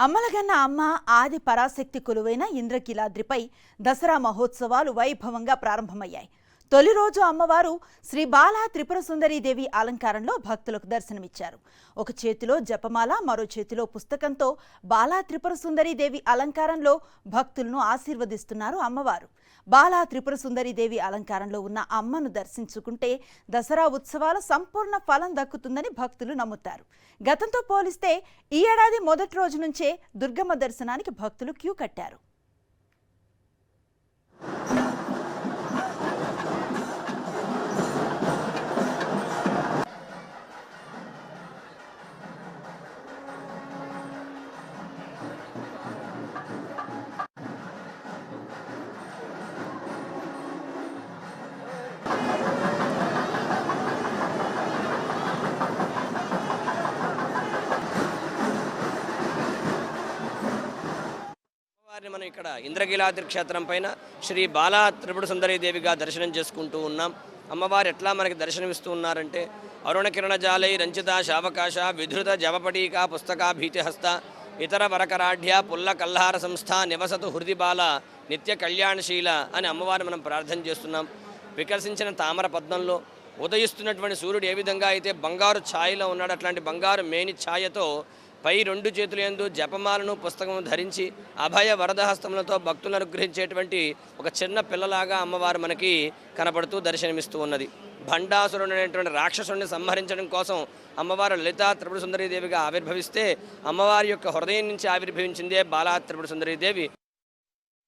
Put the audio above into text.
అమ్మలగన్న అమ్మ ఆది పరాశక్తి కొలువైన ఇంద్రకీలాద్రిపై దసరా మహోత్సవాలు వైభవంగా ప్రారంభమయ్యాయి. తొలి రోజు అమ్మవారు శ్రీ బాలా త్రిపుర సుందరీదేవి అలంకారంలో భక్తులకు దర్శనమిచ్చారు. ఒక చేతిలో జపమాల, మరో చేతిలో పుస్తకంతో బాలా త్రిపుర సుందరీదేవి అలంకారంలో భక్తులను ఆశీర్వదిస్తున్నారు అమ్మవారు. బాలా త్రిపుర సుందరీదేవి అలంకారంలో ఉన్న అమ్మను దర్శించుకుంటే దసరా ఉత్సవాల సంపూర్ణ ఫలం దక్కుతుందని భక్తులు నమ్ముతారు. గతంతో పోలిస్తే ఈ ఏడాది మొదటి రోజు నుంచే దుర్గమ్మ దర్శనానికి భక్తులు క్యూ కట్టారు. మనం ఇక్కడ ఇంద్రకీలాద్రి క్షేత్రం పైన శ్రీ బాలా త్రిపుర సుందరీదేవిగా దర్శనం చేసుకుంటూ ఉన్నాం. అమ్మవారు ఎట్లా మనకి దర్శనమిస్తూ ఉన్నారంటే అరుణ కిరణజాలై రంచిత శావకాశ విధృత జవపటీకా పుస్తకా భీతిహస్త ఇతర వరకరాఢ్య పుల్ల కల్హార సంస్థ నివసతు హృది బాల నిత్య కళ్యాణశీల అని అమ్మవారిని మనం ప్రార్థన చేస్తున్నాం. వికసించిన తామర పద్మంలో ఉదయిస్తున్నటువంటి సూర్యుడు ఏ విధంగా అయితే బంగారు ఛాయలో ఉన్నాడు, అట్లాంటి బంగారు మేని ఛాయతో పై రెండు చేతులందు జపమాలను పుస్తకము ధరించి అభయ వరదహస్తములతో భక్తులను అనుగ్రహించేటువంటి ఒక చిన్న పిల్లలాగా అమ్మవారు మనకి కనపడుతూ దర్శనమిస్తూ ఉన్నది. భండాసురుడు అనేటువంటి రాక్షసుడిని సంహరించడం కోసం అమ్మవారు లలితా త్రిపుర సుందరీదేవిగా ఆవిర్భవిస్తే అమ్మవారి యొక్క హృదయం నుంచి ఆవిర్భవించిందే బాలా త్రిపుర సుందరీదేవి.